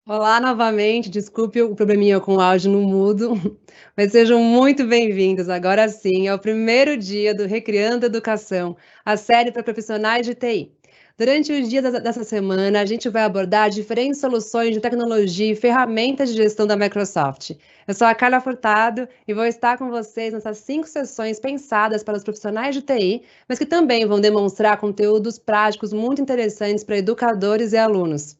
Olá novamente, desculpe o probleminha com o áudio no mudo, mas sejam muito bem-vindos. Agora sim, é o primeiro dia do Recriando Educação, a série para profissionais de TI. Durante os dias dessa semana, a gente vai abordar diferentes soluções de tecnologia e ferramentas de gestão da Microsoft. Eu sou a Carla Furtado e vou estar com vocês nessas 5 sessões pensadas para os profissionais de TI, mas que também vão demonstrar conteúdos práticos muito interessantes para educadores e alunos.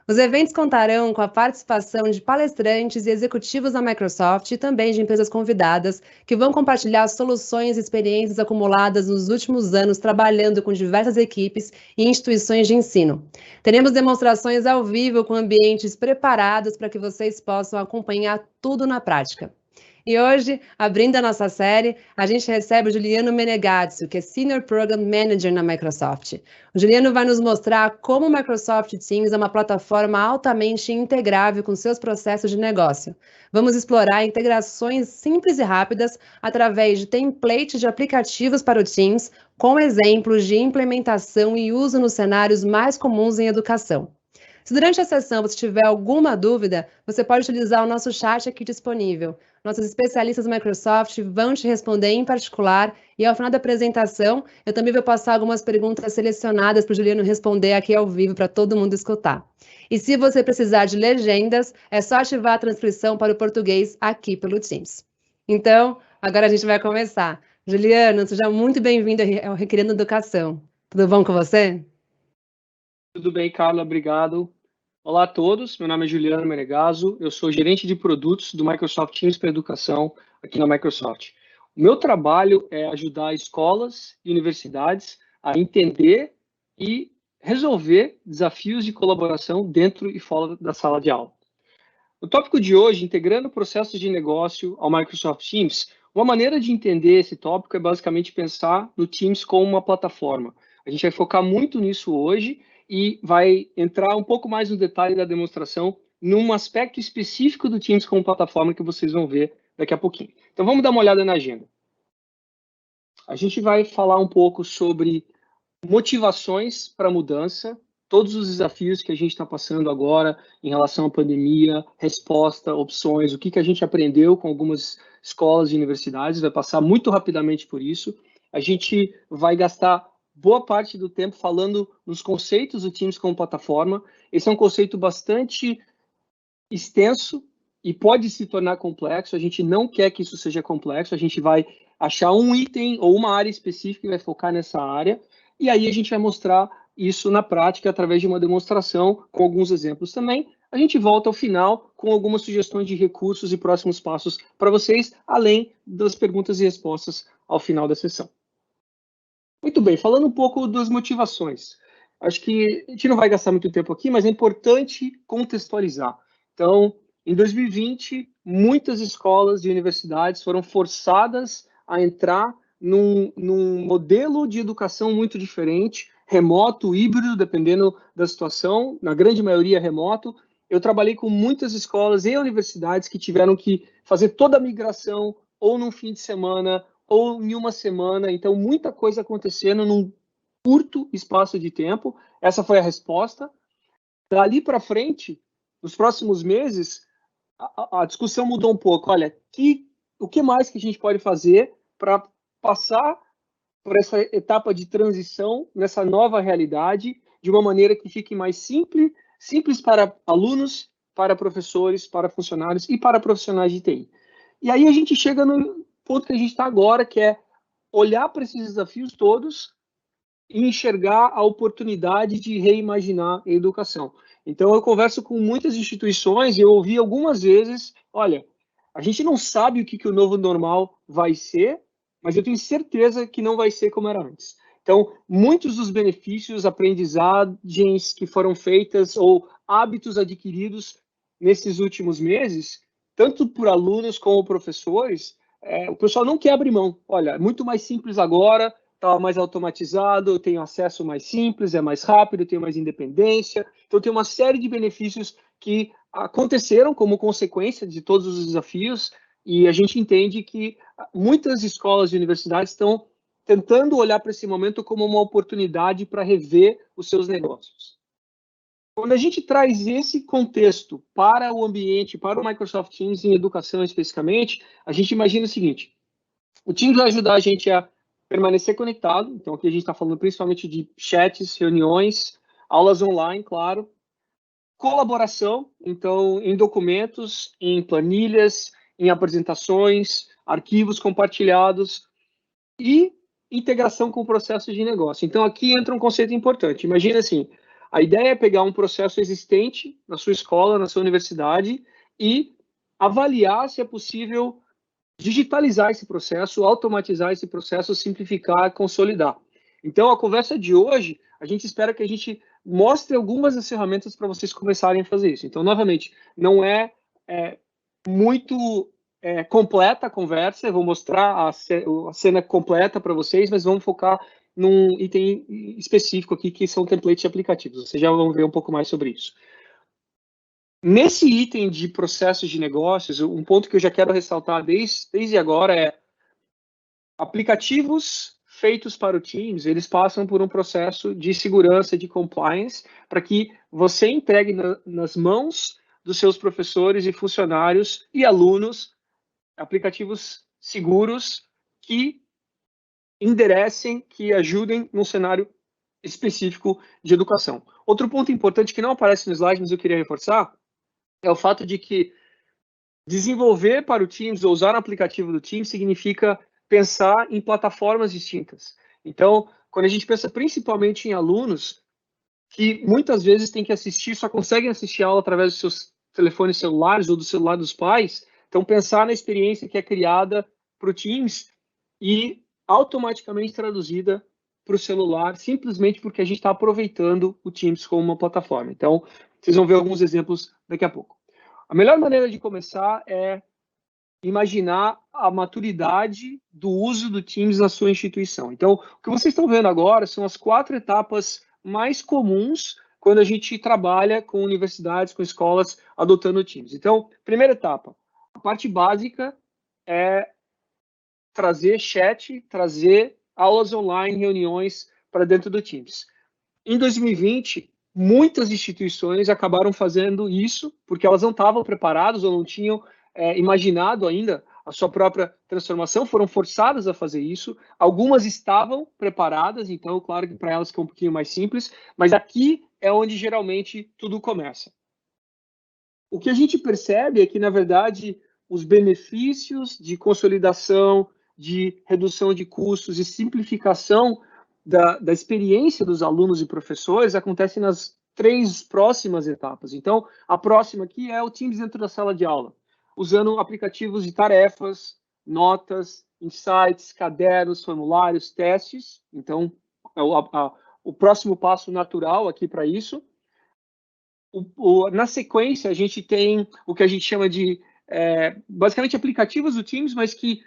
Os eventos contarão com a participação de palestrantes e executivos da Microsoft e também de empresas convidadas, que vão compartilhar soluções e experiências acumuladas nos últimos anos trabalhando com diversas equipes e instituições de ensino. Teremos demonstrações ao vivo com ambientes preparados para que vocês possam acompanhar tudo na prática. E hoje, abrindo a nossa série, a gente recebe o Juliano Menegazzi, que é Senior Program Manager na Microsoft. O Juliano vai nos mostrar como o Microsoft Teams é uma plataforma altamente integrável com seus processos de negócio. Vamos explorar integrações simples e rápidas através de templates de aplicativos para o Teams, com exemplos de implementação e uso nos cenários mais comuns em educação. Se durante a sessão você tiver alguma dúvida, você pode utilizar o nosso chat aqui disponível. Nossos especialistas da Microsoft vão te responder em particular e ao final da apresentação, eu também vou passar algumas perguntas selecionadas para o Juliano responder aqui ao vivo para todo mundo escutar. E se você precisar de legendas, é só ativar a transcrição para o português aqui pelo Teams. Então, agora a gente vai começar. Juliano, seja muito bem-vindo ao Requerendo Educação. Tudo bom com você? Tudo bem, Carla, obrigado. Olá a todos, meu nome é Juliano Menegazzo, eu sou gerente de produtos do Microsoft Teams para Educação aqui na Microsoft. O meu trabalho é ajudar escolas e universidades a entender e resolver desafios de colaboração dentro e fora da sala de aula. O tópico de hoje, integrando processos de negócio ao Microsoft Teams, uma maneira de entender esse tópico é basicamente pensar no Teams como uma plataforma. A gente vai focar muito nisso hoje e vai entrar um pouco mais no detalhe da demonstração num aspecto específico do Teams como plataforma que vocês vão ver daqui a pouquinho. Então vamos dar uma olhada na agenda. A gente vai falar um pouco sobre motivações para mudança, todos os desafios que a gente está passando agora em relação à pandemia, resposta, opções, o que a gente aprendeu com algumas escolas e universidades, vai passar muito rapidamente por isso. A gente vai gastar boa parte do tempo falando nos conceitos do Teams como plataforma. Esse é um conceito bastante extenso e pode se tornar complexo. A gente não quer que isso seja complexo, a gente vai achar um item ou uma área específica e vai focar nessa área. E aí a gente vai mostrar isso na prática através de uma demonstração com alguns exemplos também. A gente volta ao final com algumas sugestões de recursos e próximos passos para vocês, além das perguntas e respostas ao final da sessão. Muito bem, falando um pouco das motivações. Acho que a gente não vai gastar muito tempo aqui, mas é importante contextualizar. Então, em 2020, muitas escolas e universidades foram forçadas a entrar num modelo de educação muito diferente, remoto, híbrido, dependendo da situação, na grande maioria remoto. Eu trabalhei com muitas escolas e universidades que tiveram que fazer toda a migração ou num fim de semana ou em uma semana. Então, muita coisa acontecendo num curto espaço de tempo. Essa foi a resposta. Dali para frente, nos próximos meses, a discussão mudou um pouco. Olha, o que mais que a gente pode fazer para passar por essa etapa de transição nessa nova realidade de uma maneira que fique mais simples para alunos, para professores, para funcionários e para profissionais de TI. E aí a gente chega no ponto que a gente está agora, que é olhar para esses desafios todos e enxergar a oportunidade de reimaginar a educação. Então, eu converso com muitas instituições e eu ouvi algumas vezes, olha, a gente não sabe o que o novo normal vai ser, mas eu tenho certeza que não vai ser como era antes. Então, muitos dos benefícios, aprendizagens que foram feitas ou hábitos adquiridos nesses últimos meses, tanto por alunos como professores, o pessoal não quer abrir mão. Olha, é muito mais simples agora, está mais automatizado, eu tenho acesso mais simples, é mais rápido, eu tenho mais independência. Então, tem uma série de benefícios que aconteceram como consequência de todos os desafios e a gente entende que muitas escolas e universidades estão tentando olhar para esse momento como uma oportunidade para rever os seus negócios. Quando a gente traz esse contexto para o ambiente, para o Microsoft Teams em educação especificamente, a gente imagina o seguinte: o Teams vai ajudar a gente a permanecer conectado. Então, aqui a gente está falando principalmente de chats, reuniões, aulas online, claro. Colaboração, então, em documentos, em planilhas, em apresentações, arquivos compartilhados e integração com processos de negócio. Então, aqui entra um conceito importante. Imagina assim, a ideia é pegar um processo existente na sua escola, na sua universidade e avaliar se é possível digitalizar esse processo, automatizar esse processo, simplificar, consolidar. Então, a conversa de hoje, a gente espera que a gente mostre algumas das ferramentas para vocês começarem a fazer isso. Então, novamente, não é muito completa a conversa, eu vou mostrar a cena completa para vocês, mas vamos focar num item específico aqui, que são templates aplicativos. Vocês já vão ver um pouco mais sobre isso. Nesse item de processos de negócios, um ponto que eu já quero ressaltar desde agora é aplicativos feitos para o Teams, eles passam por um processo de segurança, de compliance, para que você entregue nas mãos dos seus professores e funcionários e alunos aplicativos seguros que enderecem, que ajudem num cenário específico de educação. Outro ponto importante que não aparece no slide, mas eu queria reforçar, é o fato de que desenvolver para o Teams ou usar o aplicativo do Teams significa pensar em plataformas distintas. Então, quando a gente pensa principalmente em alunos que muitas vezes têm que assistir, só conseguem assistir a aula através dos seus telefones celulares ou do celular dos pais, então pensar na experiência que é criada para o Teams e automaticamente traduzida para o celular, simplesmente porque a gente está aproveitando o Teams como uma plataforma. Então, vocês vão ver alguns exemplos daqui a pouco. A melhor maneira de começar é imaginar a maturidade do uso do Teams na sua instituição. Então, o que vocês estão vendo agora são as 4 etapas mais comuns quando a gente trabalha com universidades, com escolas adotando o Teams. Então, primeira etapa, a parte básica é trazer chat, trazer aulas online, reuniões para dentro do Teams. Em 2020, muitas instituições acabaram fazendo isso porque elas não estavam preparadas ou não tinham imaginado ainda a sua própria transformação, foram forçadas a fazer isso. Algumas estavam preparadas, então, claro que para elas ficou um pouquinho mais simples, mas aqui é onde geralmente tudo começa. O que a gente percebe é que, na verdade, os benefícios de consolidação, de redução de custos e simplificação da experiência dos alunos e professores acontecem nas 3 próximas etapas. Então, a próxima aqui é o Teams dentro da sala de aula, usando aplicativos de tarefas, notas, insights, cadernos, formulários, testes. Então, o próximo passo natural aqui para isso. Na sequência, a gente tem o que a gente chama de, basicamente, aplicativos do Teams, mas que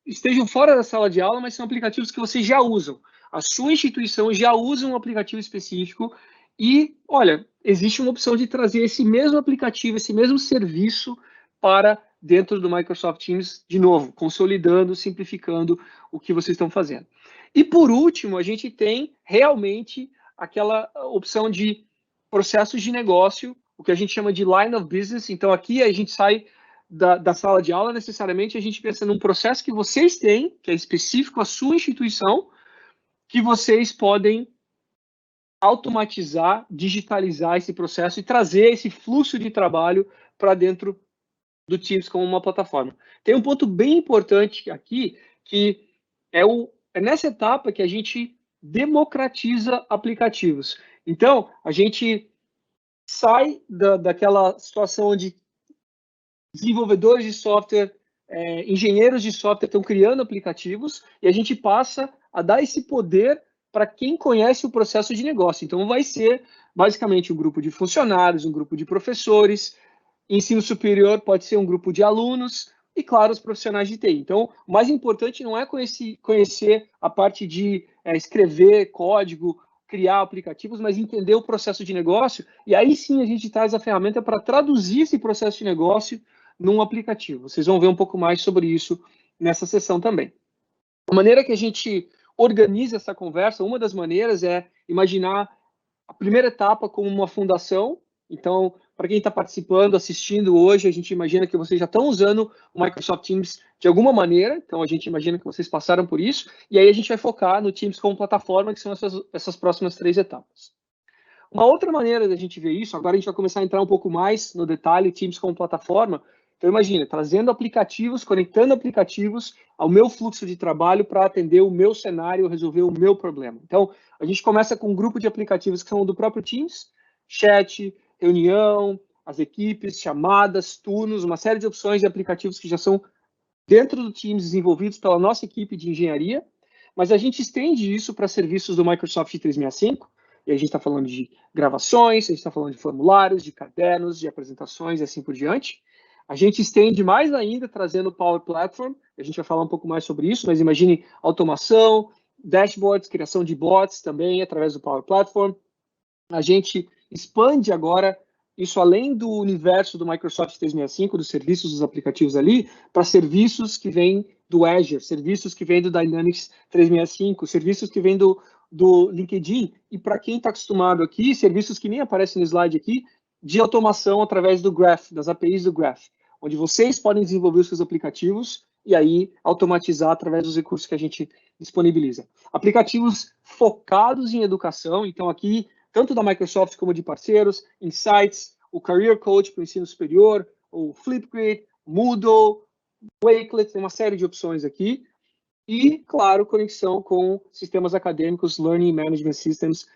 estejam fora da sala de aula, mas são aplicativos que vocês já usam. A sua instituição já usa um aplicativo específico e, olha, existe uma opção de trazer esse mesmo aplicativo, esse mesmo serviço para dentro do Microsoft Teams, de novo, consolidando, simplificando o que vocês estão fazendo. E, por último, a gente tem realmente aquela opção de processos de negócio, o que a gente chama de line of business. Então, aqui a gente sai da sala de aula, necessariamente, a gente pensa num processo que vocês têm, que é específico à sua instituição, que vocês podem automatizar, digitalizar esse processo e trazer esse fluxo de trabalho para dentro do Teams como uma plataforma. Tem um ponto bem importante aqui, que é nessa etapa que a gente democratiza aplicativos. Então, a gente sai daquela situação onde desenvolvedores de software, engenheiros de software estão criando aplicativos e a gente passa a dar esse poder para quem conhece o processo de negócio. Então, vai ser basicamente um grupo de funcionários, um grupo de professores, ensino superior pode ser um grupo de alunos e, claro, os profissionais de TI. Então, o mais importante não é conhecer a parte de escrever código, criar aplicativos, mas entender o processo de negócio, e aí sim a gente traz a ferramenta para traduzir esse processo de negócio num aplicativo. Vocês vão ver um pouco mais sobre isso nessa sessão também. A maneira que a gente organiza essa conversa, uma das maneiras é imaginar a primeira etapa como uma fundação. Então, para quem está participando, assistindo hoje, a gente imagina que vocês já estão usando o Microsoft Teams de alguma maneira, então a gente imagina que vocês passaram por isso, e aí a gente vai focar no Teams como plataforma, que são essas próximas 3 etapas. Uma outra maneira da gente ver isso, agora a gente vai começar a entrar um pouco mais no detalhe, Teams como plataforma. Então imagina, trazendo aplicativos, conectando aplicativos ao meu fluxo de trabalho para atender o meu cenário, resolver o meu problema. Então, a gente começa com um grupo de aplicativos que são do próprio Teams, chat, reunião, as equipes, chamadas, turnos, uma série de opções de aplicativos que já são dentro do Teams desenvolvidos pela nossa equipe de engenharia, mas a gente estende isso para serviços do Microsoft 365, e a gente está falando de gravações, a gente está falando de formulários, de cadernos, de apresentações e assim por diante. A gente estende mais ainda trazendo o Power Platform, a gente vai falar um pouco mais sobre isso, mas imagine automação, dashboards, criação de bots também através do Power Platform. A gente expande agora isso além do universo do Microsoft 365, dos serviços, dos aplicativos ali, para serviços que vêm do Azure, serviços que vêm do Dynamics 365, serviços que vêm do LinkedIn, e para quem está acostumado aqui, serviços que nem aparecem no slide aqui, de automação através do Graph, das APIs do Graph, onde vocês podem desenvolver os seus aplicativos e aí automatizar através dos recursos que a gente disponibiliza. Aplicativos focados em educação, então aqui, tanto da Microsoft como de parceiros, Insights, o Career Coach para o ensino superior, o Flipgrid, Moodle, Wakelet, tem uma série de opções aqui. E, claro, conexão com sistemas acadêmicos, Learning Management Systems,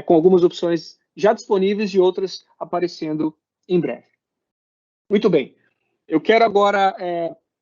com algumas opções já disponíveis e outras aparecendo em breve. Muito bem. Eu quero agora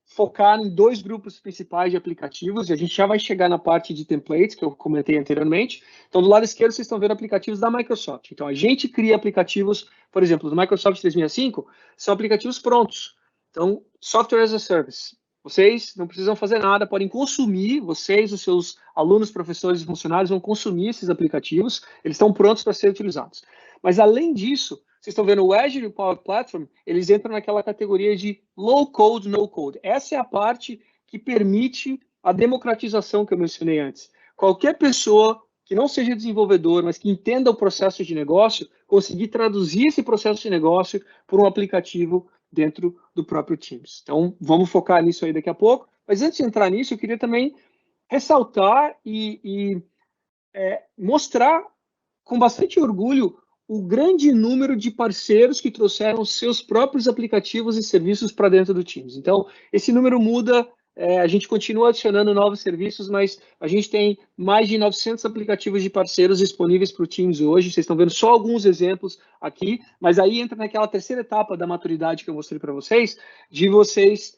focar em 2 grupos principais de aplicativos, e a gente já vai chegar na parte de templates, que eu comentei anteriormente. Então, do lado esquerdo, vocês estão vendo aplicativos da Microsoft. Então, a gente cria aplicativos, por exemplo, do Microsoft 365, são aplicativos prontos. Então, Software as a Service. Vocês não precisam fazer nada, podem consumir, vocês, os seus alunos, professores e funcionários vão consumir esses aplicativos, eles estão prontos para serem utilizados. Mas, além disso, vocês estão vendo o Azure e o Power Platform, eles entram naquela categoria de low code, no code. Essa é a parte que permite a democratização que eu mencionei antes. Qualquer pessoa que não seja desenvolvedor, mas que entenda o processo de negócio, conseguir traduzir esse processo de negócio por um aplicativo dentro do próprio Teams. Então, vamos focar nisso aí daqui a pouco. Mas antes de entrar nisso, eu queria também ressaltar e mostrar com bastante orgulho o grande número de parceiros que trouxeram seus próprios aplicativos e serviços para dentro do Teams. Então, esse número muda, a gente continua adicionando novos serviços, mas a gente tem mais de 900 aplicativos de parceiros disponíveis para o Teams hoje. Vocês estão vendo só alguns exemplos aqui, mas aí entra naquela terceira etapa da maturidade que eu mostrei para vocês, de vocês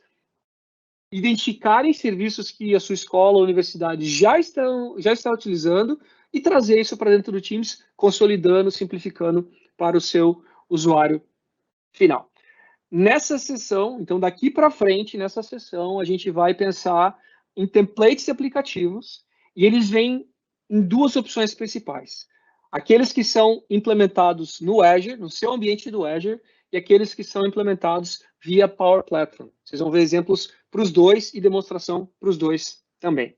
identificarem serviços que a sua escola ou universidade já está utilizando e trazer isso para dentro do Teams, consolidando, simplificando para o seu usuário final. Nessa sessão, então daqui para frente, nessa sessão, a gente vai pensar em templates e aplicativos, e eles vêm em 2 opções principais. Aqueles que são implementados no Azure, no seu ambiente do Azure, e aqueles que são implementados via Power Platform. Vocês vão ver exemplos para os 2 e demonstração para os 2 também.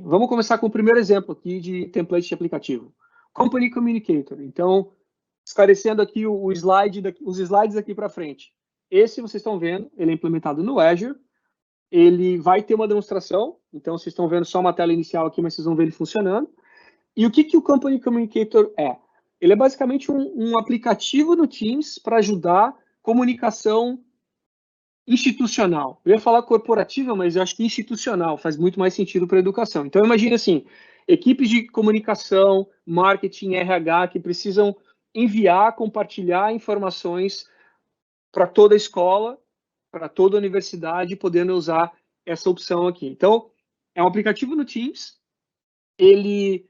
Vamos começar com o primeiro exemplo aqui de template de aplicativo. Company Communicator. Então, esclarecendo aqui os slides aqui para frente. Esse vocês estão vendo, ele é implementado no Azure. Ele vai ter uma demonstração, então vocês estão vendo só uma tela inicial aqui, mas vocês vão ver ele funcionando. E o que o Company Communicator é? Ele é basicamente um aplicativo no Teams para ajudar comunicação institucional. Eu ia falar corporativa, mas eu acho que institucional faz muito mais sentido para a educação. Então, imagine assim, equipes de comunicação, marketing, RH, que precisam enviar, compartilhar informações para toda a escola, para toda a universidade, podendo usar essa opção aqui. Então, é um aplicativo no Teams, ele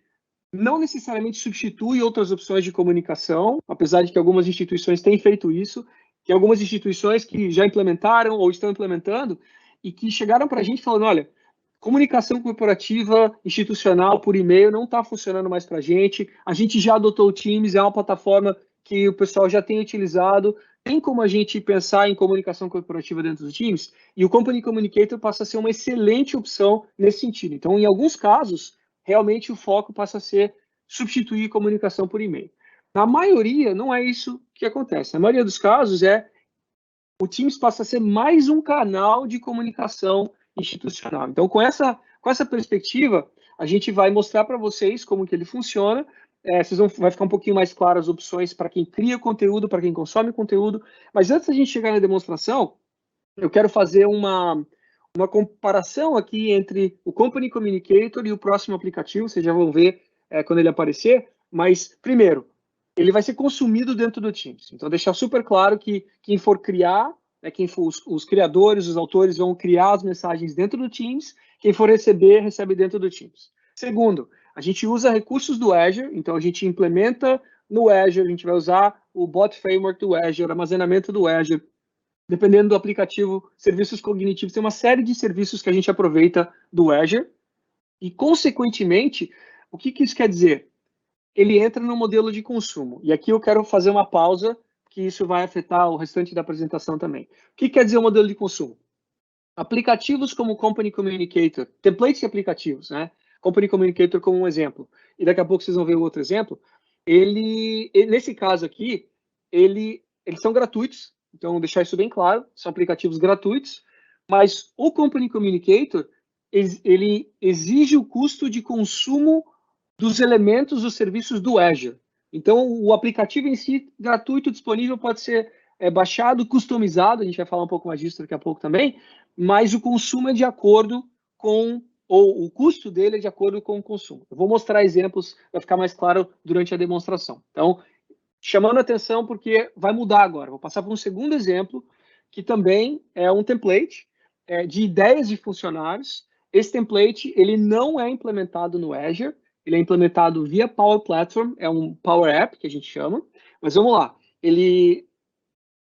não necessariamente substitui outras opções de comunicação, apesar de que algumas instituições têm feito isso. Tem algumas instituições que já implementaram ou estão implementando e que chegaram para a gente falando, olha, comunicação corporativa, institucional, por e-mail, não está funcionando mais para a gente já adotou o Teams, é uma plataforma que o pessoal já tem utilizado, tem como a gente pensar em comunicação corporativa dentro do Teams, e o Company Communicator passa a ser uma excelente opção nesse sentido. Então, em alguns casos, realmente o foco passa a ser substituir comunicação por e-mail. Na maioria, não é isso que acontece. Na maioria dos casos, o Teams passa a ser mais um canal de comunicação institucional. Então, com essa perspectiva, a gente vai mostrar para vocês como que ele funciona. Vai ficar um pouquinho mais claro as opções para quem cria conteúdo, para quem consome conteúdo. Mas antes da gente chegar na demonstração, eu quero fazer uma comparação aqui entre o Company Communicator e o próximo aplicativo. Vocês já vão ver quando ele aparecer. Mas, primeiro, ele vai ser consumido dentro do Teams. Então, deixar super claro que quem for criar, quem for os criadores, os autores vão criar as mensagens dentro do Teams. Quem for receber, recebe dentro do Teams. Segundo, a gente usa recursos do Azure. Então, a gente implementa no Azure, a gente vai usar o Bot Framework do Azure, armazenamento do Azure. Dependendo do aplicativo, serviços cognitivos, tem uma série de serviços que a gente aproveita do Azure. E, consequentemente, o que isso quer dizer? Ele entra no modelo de consumo. E aqui eu quero fazer uma pausa, que isso vai afetar o restante da apresentação também. O que quer dizer o modelo de consumo? Aplicativos como Company Communicator, templates de aplicativos, né? Company Communicator como um exemplo. E daqui a pouco vocês vão ver o outro exemplo. Nesse caso aqui, eles são gratuitos. Então, deixar isso bem claro, são aplicativos gratuitos. Mas o Company Communicator, ele exige o custo de consumo dos elementos dos serviços do Azure. Então, o aplicativo em si, gratuito, disponível, pode ser baixado, customizado, a gente vai falar um pouco mais disso daqui a pouco também, mas o consumo é de acordo com, ou o custo dele é de acordo com o consumo. Eu vou mostrar exemplos, vai ficar mais claro durante a demonstração. Então, chamando a atenção porque vai mudar agora. Vou passar para um segundo exemplo, que também é um template de ideias de funcionários. Esse template, ele não é implementado no Azure, ele é implementado via Power Platform, é um Power App, que a gente chama. Mas vamos lá.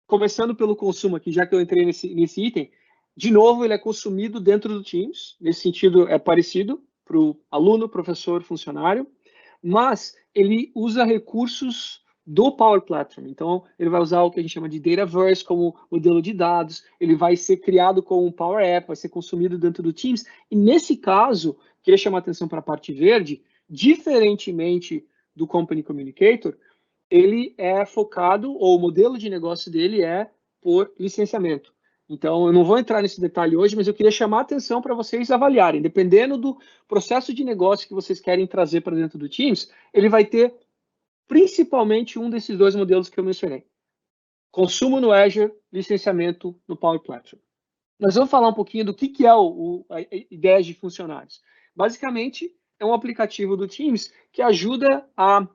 Começando pelo consumo aqui, já que eu entrei nesse item, de novo, ele é consumido dentro do Teams. Nesse sentido, é parecido para o aluno, professor, funcionário. Mas ele usa recursos do Power Platform. Então, ele vai usar o que a gente chama de Dataverse como modelo de dados. Ele vai ser criado como um Power App, vai ser consumido dentro do Teams. E nesse caso, queria chamar a atenção para a parte verde, diferentemente do Company Communicator, ele é focado, ou o modelo de negócio dele é por licenciamento. Então, eu não vou entrar nesse detalhe hoje, mas eu queria chamar a atenção para vocês avaliarem. Dependendo do processo de negócio que vocês querem trazer para dentro do Teams, ele vai ter principalmente um desses dois modelos que eu mencionei. Consumo no Azure, licenciamento no Power Platform. Nós vamos falar um pouquinho do que é a ideia de funcionários. Basicamente, é um aplicativo do Teams que ajuda a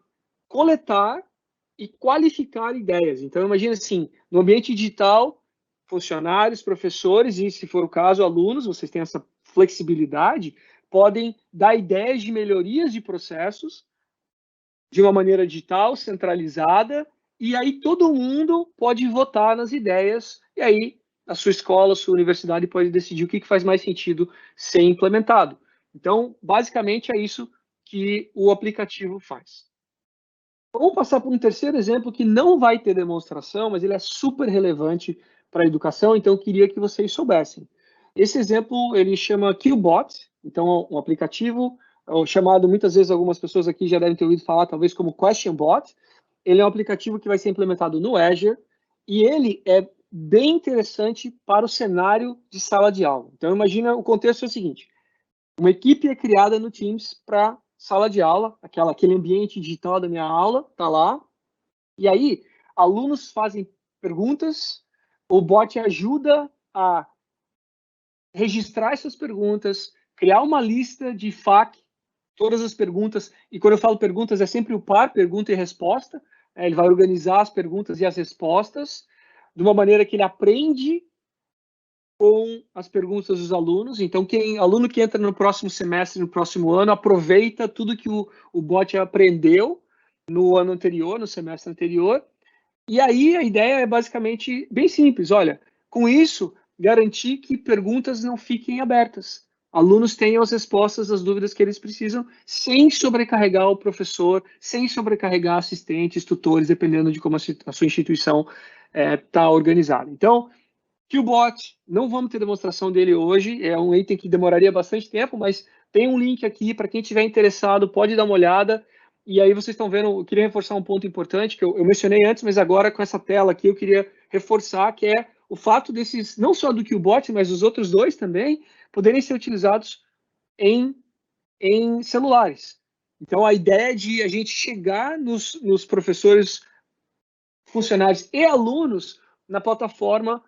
coletar e qualificar ideias. Então, imagina assim, no ambiente digital, funcionários, professores e, se for o caso, alunos, vocês têm essa flexibilidade, podem dar ideias de melhorias de processos de uma maneira digital, centralizada, e aí todo mundo pode votar nas ideias, e aí a sua escola, a sua universidade pode decidir o que faz mais sentido ser implementado. Então, basicamente, é isso que o aplicativo faz. Vamos passar por um terceiro exemplo que não vai ter demonstração, mas ele é super relevante para a educação, então eu queria que vocês soubessem. Esse exemplo, ele chama QBot, então um aplicativo chamado, muitas vezes, algumas pessoas aqui já devem ter ouvido falar, talvez como QuestionBot. Ele é um aplicativo que vai ser implementado no Azure, e ele é bem interessante para o cenário de sala de aula. Então, imagina, o contexto é o seguinte, uma equipe é criada no Teams para sala de aula, aquele ambiente digital da minha aula, tá lá, e aí alunos fazem perguntas, o bot ajuda a registrar essas perguntas, criar uma lista de FAQ, todas as perguntas, e quando eu falo perguntas é sempre o par, pergunta e resposta, ele vai organizar as perguntas e as respostas de uma maneira que ele aprende com as perguntas dos alunos. Então, aluno que entra no próximo semestre, no próximo ano, aproveita tudo que o bot aprendeu no ano anterior, no semestre anterior. E aí a ideia é basicamente bem simples. Olha, com isso, garantir que perguntas não fiquem abertas. Alunos tenham as respostas às dúvidas que eles precisam, sem sobrecarregar o professor, sem sobrecarregar assistentes, tutores, dependendo de como a sua instituição está organizada. Então, QBot, não vamos ter demonstração dele hoje, é um item que demoraria bastante tempo, mas tem um link aqui para quem estiver interessado, pode dar uma olhada. E aí vocês estão vendo, eu queria reforçar um ponto importante que eu mencionei antes, mas agora com essa tela aqui eu queria reforçar, que é o fato desses, não só do Qbot, mas os outros dois também, poderem ser utilizados em celulares. Então, a ideia é de a gente chegar nos professores, funcionários e alunos na plataforma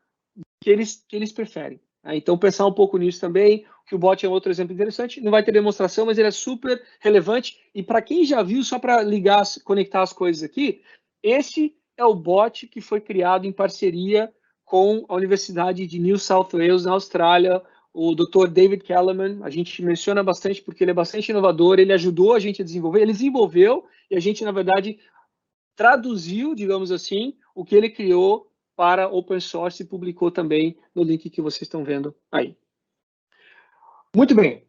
que eles preferem. Então, pensar um pouco nisso também. O Qbot é outro exemplo interessante. Não vai ter demonstração, mas ele é super relevante. E para quem já viu, só para ligar, conectar as coisas aqui, esse é o bot que foi criado em parceria com a Universidade de New South Wales, na Austrália, o Dr. David Kellerman. A gente menciona bastante porque ele é bastante inovador, ele ajudou a gente a desenvolver, ele desenvolveu e a gente, na verdade, traduziu, digamos assim, o que ele criou para open source e publicou também no link que vocês estão vendo aí. Muito bem.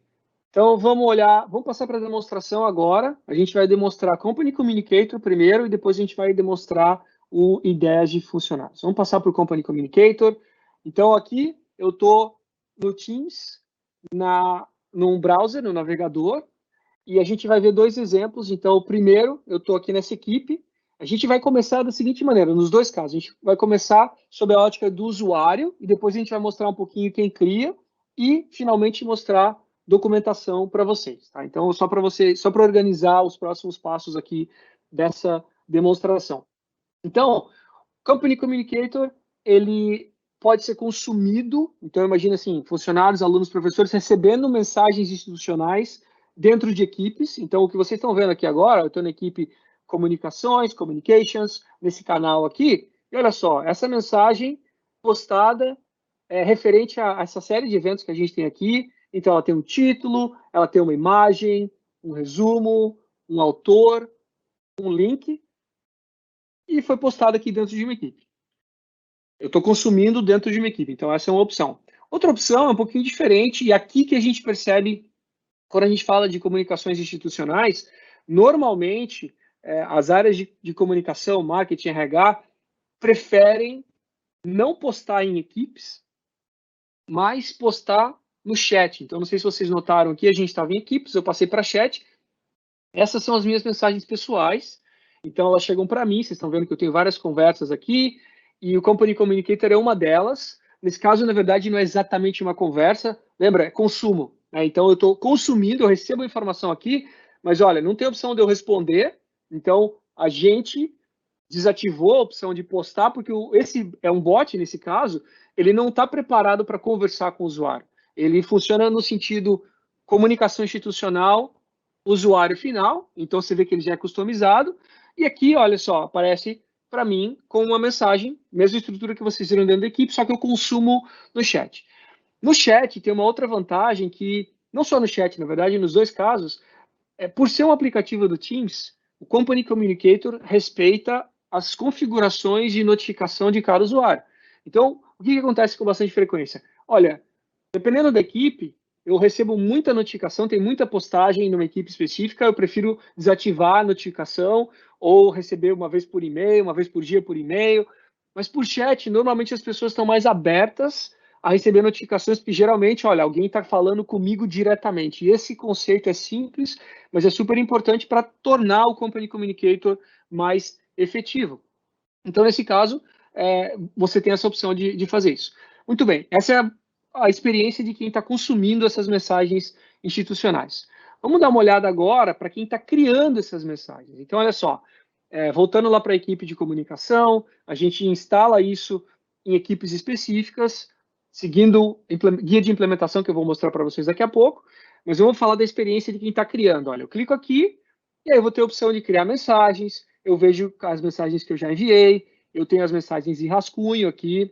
Então, vamos olhar, vamos passar para a demonstração agora. A gente vai demonstrar Company Communicator primeiro e depois a gente vai demonstrar o ideias de funcionários. Vamos passar para o Company Communicator. Então, aqui eu estou no Teams, num browser, no navegador, e a gente vai ver dois exemplos. Então, o primeiro, eu estou aqui nessa equipe. A gente vai começar da seguinte maneira, nos dois casos. A gente vai começar sob a ótica do usuário, e depois a gente vai mostrar um pouquinho quem cria, e finalmente mostrar documentação para vocês. Tá? Então, só para organizar os próximos passos aqui dessa demonstração. Então, Company Communicator, ele pode ser consumido, então imagina assim, funcionários, alunos, professores recebendo mensagens institucionais dentro de equipes. Então, o que vocês estão vendo aqui agora, eu estou na equipe Comunicações, Communications, nesse canal aqui, e olha só, essa mensagem postada é referente a essa série de eventos que a gente tem aqui. Então, ela tem um título, ela tem uma imagem, um resumo, um autor, um link, e foi postada aqui dentro de uma equipe. Eu estou consumindo dentro de uma equipe, então essa é uma opção. Outra opção é um pouquinho diferente, e aqui que a gente percebe, quando a gente fala de comunicações institucionais, normalmente as áreas de comunicação, marketing, RH, preferem não postar em equipes, mas postar no chat. Então, não sei se vocês notaram aqui, a gente estava em equipes, eu passei para chat. Essas são as minhas mensagens pessoais. Então, elas chegam para mim, vocês estão vendo que eu tenho várias conversas aqui, e o Company Communicator é uma delas. Nesse caso, na verdade, não é exatamente uma conversa, lembra? É consumo. Né? Então, eu estou consumindo, eu recebo a informação aqui, mas olha, não tem opção de eu responder, então a gente desativou a opção de postar, porque esse é um bot, nesse caso, ele não está preparado para conversar com o usuário. Ele funciona no sentido comunicação institucional, usuário final, então você vê que ele já é customizado, e aqui, olha só, aparece para mim com uma mensagem, mesma estrutura que vocês viram dentro da equipe, só que eu consumo no chat. No chat tem uma outra vantagem que, não só no chat, na verdade, nos dois casos, por ser um aplicativo do Teams, o Company Communicator respeita as configurações de notificação de cada usuário. Então, o que acontece com bastante frequência? Olha, dependendo da equipe, eu recebo muita notificação, tem muita postagem numa equipe específica, eu prefiro desativar a notificação ou receber uma vez por e-mail, uma vez por dia por e-mail. Mas por chat, normalmente as pessoas estão mais abertas a receber notificações, porque geralmente, olha, alguém está falando comigo diretamente. E esse conceito é simples, mas é super importante para tornar o Company Communicator mais efetivo. Então, nesse caso, você tem essa opção de fazer isso. Muito bem, essa é a experiência de quem está consumindo essas mensagens institucionais. Vamos dar uma olhada agora para quem está criando essas mensagens. Então, olha só, voltando lá para a equipe de comunicação, a gente instala isso em equipes específicas, seguindo guia de implementação que eu vou mostrar para vocês daqui a pouco, mas eu vou falar da experiência de quem está criando. Olha, eu clico aqui, e aí eu vou ter a opção de criar mensagens, eu vejo as mensagens que eu já enviei, eu tenho as mensagens em rascunho aqui,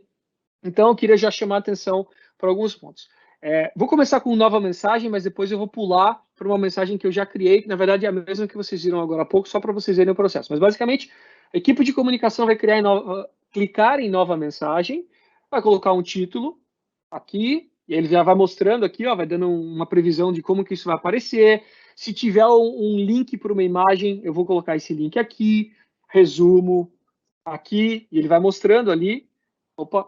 então eu queria já chamar a atenção para alguns pontos. Vou começar com nova mensagem, mas depois eu vou pular para uma mensagem que eu já criei, que na verdade é a mesma que vocês viram agora há pouco, só para vocês verem o processo. Mas basicamente, a equipe de comunicação vai clicar em nova mensagem, vai colocar um título aqui, e ele já vai mostrando aqui, ó, vai dando uma previsão de como que isso vai aparecer. Se tiver um link para uma imagem, eu vou colocar esse link aqui, resumo aqui, e ele vai mostrando ali,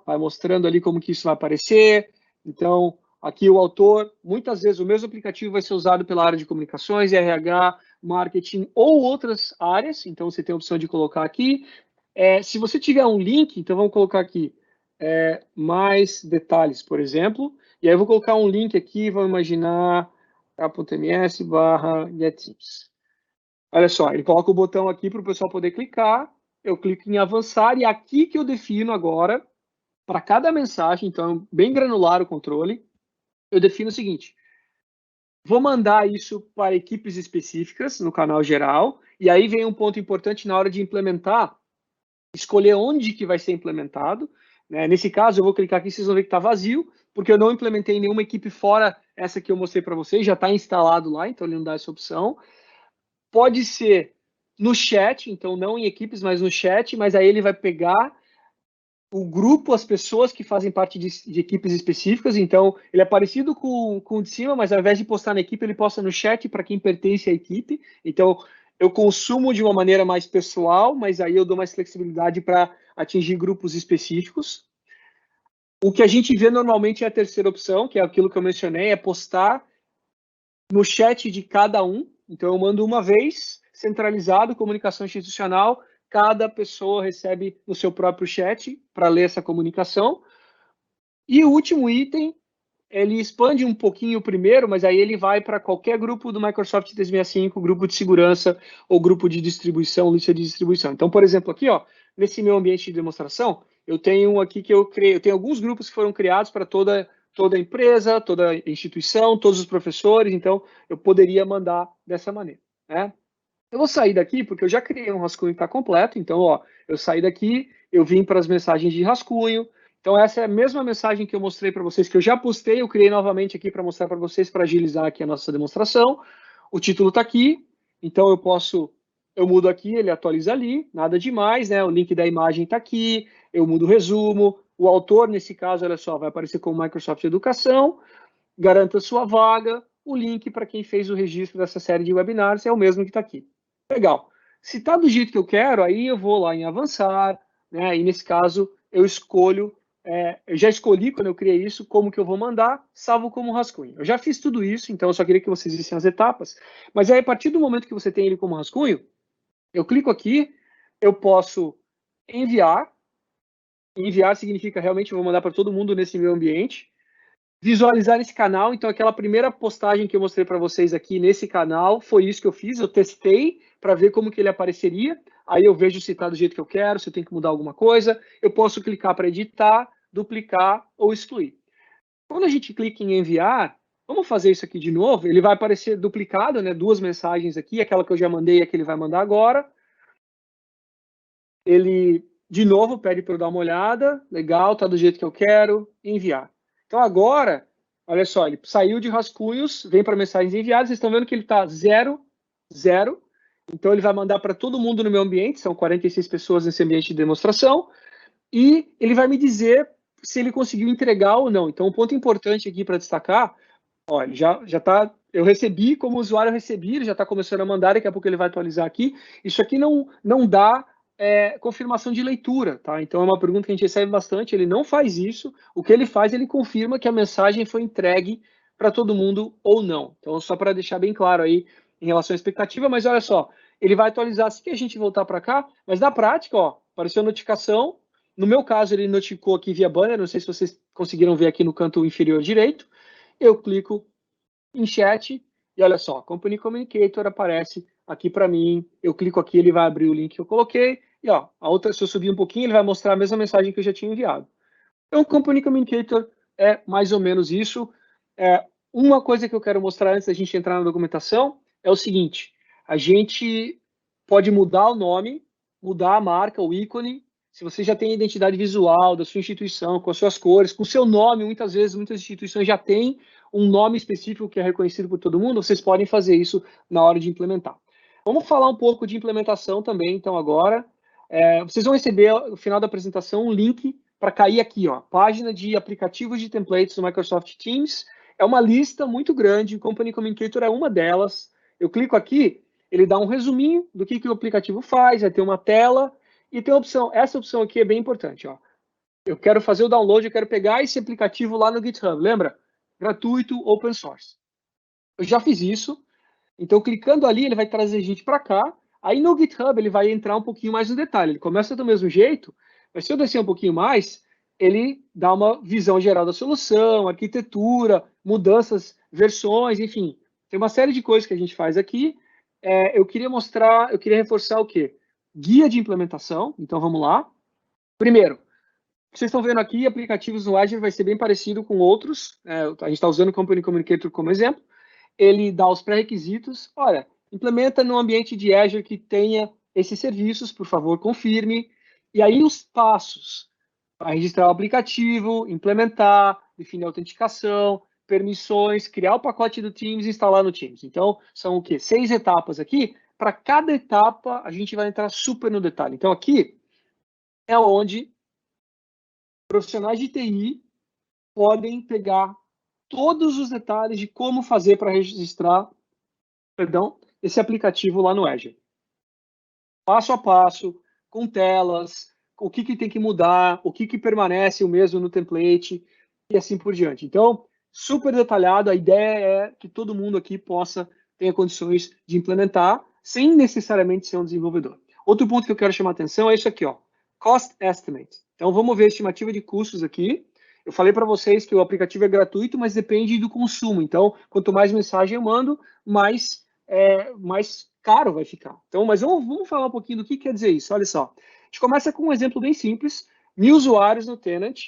vai mostrando ali como que isso vai aparecer. Então, aqui o autor, muitas vezes o mesmo aplicativo vai ser usado pela área de comunicações, RH, marketing ou outras áreas, então você tem a opção de colocar aqui. Se você tiver um link, então vamos colocar aqui mais detalhes, por exemplo, e aí eu vou colocar um link aqui, vamos imaginar k.ms/getteams. Olha só, ele coloca o botão aqui para o pessoal poder clicar, eu clico em avançar, e aqui que eu defino agora, para cada mensagem, então bem granular o controle, eu defino o seguinte: vou mandar isso para equipes específicas no canal geral, e aí vem um ponto importante na hora de implementar, escolher onde que vai ser implementado. Nesse caso, eu vou clicar aqui, vocês vão ver que está vazio, porque eu não implementei nenhuma equipe fora essa que eu mostrei para vocês, já está instalado lá, então ele não dá essa opção. Pode ser no chat, então não em equipes, mas no chat, mas aí ele vai pegar o grupo, as pessoas que fazem parte de equipes específicas, então ele é parecido com o de cima, mas ao invés de postar na equipe, ele posta no chat para quem pertence à equipe. Então eu consumo de uma maneira mais pessoal, mas aí eu dou mais flexibilidade para atingir grupos específicos. O que a gente vê normalmente é a terceira opção, que é aquilo que eu mencionei, é postar no chat de cada um. Então eu mando uma vez, centralizado, comunicação institucional, cada pessoa recebe no seu próprio chat para ler essa comunicação. E o último item, ele expande um pouquinho o primeiro, mas aí ele vai para qualquer grupo do Microsoft 365, grupo de segurança ou grupo de distribuição, lista de distribuição. Então, por exemplo, aqui, ó, nesse meu ambiente de demonstração, eu tenho um aqui que eu criei, eu tenho alguns grupos que foram criados para toda empresa, toda instituição, todos os professores, então eu poderia mandar dessa maneira, né? Eu vou sair daqui porque eu já criei um rascunho que está completo, então, ó, eu saí daqui, eu vim para as mensagens de rascunho. Então, essa é a mesma mensagem que eu mostrei para vocês, que eu já postei, eu criei novamente aqui para mostrar para vocês, para agilizar aqui a nossa demonstração. O título está aqui, então eu mudo aqui, ele atualiza ali, nada demais, né? O link da imagem está aqui, eu mudo o resumo, o autor, nesse caso, olha só, vai aparecer como Microsoft Educação, garanta sua vaga, o link para quem fez o registro dessa série de webinars é o mesmo que está aqui. Legal. Se está do jeito que eu quero, aí eu vou lá em avançar, né? E nesse caso eu escolho, eu já escolhi quando eu criei isso, como que eu vou mandar, salvo como rascunho. Eu já fiz tudo isso, então eu só queria que vocês vissem as etapas. Mas aí, a partir do momento que você tem ele como rascunho, eu clico aqui, eu posso enviar. Enviar significa realmente eu vou mandar para todo mundo nesse meu ambiente. Visualizar esse canal, então aquela primeira postagem que eu mostrei para vocês aqui nesse canal, foi isso que eu fiz, eu testei para ver como que ele apareceria, aí eu vejo se está do jeito que eu quero, se eu tenho que mudar alguma coisa, eu posso clicar para editar, duplicar ou excluir. Quando a gente clica em enviar, vamos fazer isso aqui de novo, ele vai aparecer duplicado, né, duas mensagens aqui, aquela que eu já mandei e a que ele vai mandar agora. Ele, de novo, pede para eu dar uma olhada, legal, está do jeito que eu quero, enviar. Então agora, olha só, ele saiu de rascunhos, vem para mensagens enviadas, vocês estão vendo que ele está 0, 0. Então ele vai mandar para todo mundo no meu ambiente, são 46 pessoas nesse ambiente de demonstração, e ele vai me dizer se ele conseguiu entregar ou não. Então um ponto importante aqui para destacar, olha, já está, eu recebi, como usuário eu recebi, ele já está começando a mandar, daqui a pouco ele vai atualizar aqui. Isso aqui não dá confirmação de leitura, tá? Então é uma pergunta que a gente recebe bastante, ele não faz isso, o que ele faz, ele confirma que a mensagem foi entregue para todo mundo ou não. Então, só para deixar bem claro aí em relação à expectativa, mas olha só, ele vai atualizar assim que a gente voltar para cá, mas na prática, ó, apareceu a notificação, no meu caso ele notificou aqui via banner, não sei se vocês conseguiram ver aqui no canto inferior direito, eu clico em chat e olha só, Company Communicator aparece aqui para mim, eu clico aqui, ele vai abrir o link que eu coloquei, e ó, a outra, se eu subir um pouquinho, ele vai mostrar a mesma mensagem que eu já tinha enviado. Então, Company Communicator é mais ou menos isso. Uma coisa que eu quero mostrar antes da gente entrar na documentação é o seguinte, a gente pode mudar o nome, mudar a marca, o ícone, se você já tem a identidade visual da sua instituição, com as suas cores, com o seu nome, muitas vezes, muitas instituições já têm um nome específico que é reconhecido por todo mundo, vocês podem fazer isso na hora de implementar. Vamos falar um pouco de implementação também, então, agora. Vocês vão receber, no final da apresentação, um link para cair aqui, ó, página de aplicativos de templates do Microsoft Teams. É uma lista muito grande, o Company Communicator é uma delas. Eu clico aqui, ele dá um resuminho do que o aplicativo faz, vai ter uma tela, e tem a opção, essa opção aqui é bem importante, ó. Eu quero fazer o download, eu quero pegar esse aplicativo lá no GitHub, lembra? Gratuito, open source. Eu já fiz isso. Então, clicando ali, ele vai trazer a gente para cá. Aí no GitHub ele vai entrar um pouquinho mais no detalhe. Ele começa do mesmo jeito, mas se eu descer um pouquinho mais, ele dá uma visão geral da solução, arquitetura, mudanças, versões, enfim. Tem uma série de coisas que a gente faz aqui. Eu queria reforçar o quê? Guia de implementação. Então, vamos lá. Primeiro, o que vocês estão vendo aqui, aplicativos no Azure vai ser bem parecido com outros. A gente está usando o Company Communicator como exemplo. Ele dá os pré-requisitos. Olha, implementa no ambiente de Azure que tenha esses serviços, por favor, confirme. E aí os passos para registrar o aplicativo, implementar, definir a autenticação, permissões, criar o pacote do Teams e instalar no Teams. Então, são o quê? 6 etapas aqui. Para cada etapa, a gente vai entrar super no detalhe. Então, aqui é onde profissionais de TI podem pegar todos os detalhes de como fazer para registrar, esse aplicativo lá no Azure. Passo a passo, com telas, o que tem que mudar, o que permanece o mesmo no template e assim por diante. Então, super detalhado, a ideia é que todo mundo aqui tenha condições de implementar sem necessariamente ser um desenvolvedor. Outro ponto que eu quero chamar a atenção é isso aqui, ó, Cost Estimate. Então, vamos ver a estimativa de custos aqui. Eu falei para vocês que o aplicativo é gratuito, mas depende do consumo. Então, quanto mais mensagem eu mando, mais caro vai ficar. Então, mas vamos falar um pouquinho do que quer dizer isso. Olha só. A gente começa com um exemplo bem simples. 1.000 usuários no Tenant.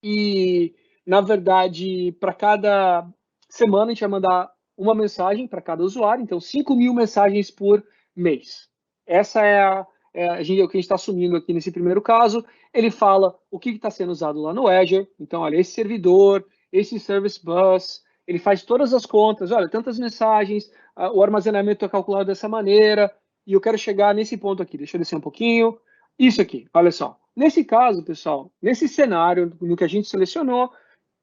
E, na verdade, para cada semana a gente vai mandar uma mensagem para cada usuário. Então, 5.000 mensagens por mês. Essa é o que a gente está assumindo aqui nesse primeiro caso. Ele fala o que está sendo usado lá no Azure. Então, olha, esse servidor, esse Service Bus, ele faz todas as contas. Olha, tantas mensagens, o armazenamento é calculado dessa maneira. E eu quero chegar nesse ponto aqui. Deixa eu descer um pouquinho. Isso aqui, olha só. Nesse caso, pessoal, nesse cenário, no que a gente selecionou,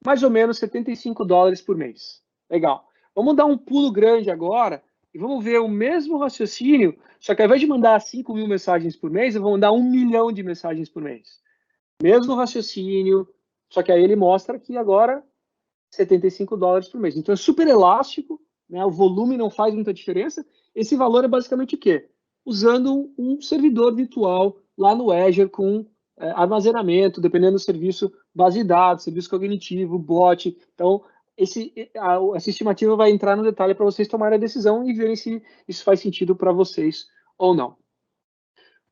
mais ou menos $75 por mês. Legal. Vamos dar um pulo grande agora e vamos ver o mesmo raciocínio, só que ao invés de mandar 5.000 mensagens por mês, eu vou mandar 1 milhão de mensagens por mês. Mesmo raciocínio, só que aí ele mostra que agora $75 por mês. Então é super elástico, né? O volume não faz muita diferença. Esse valor é basicamente o quê? Usando um servidor virtual lá no Azure com armazenamento, dependendo do serviço, base de dados, serviço cognitivo, bot. Então, essa estimativa vai entrar no detalhe para vocês tomarem a decisão e verem se isso faz sentido para vocês ou não.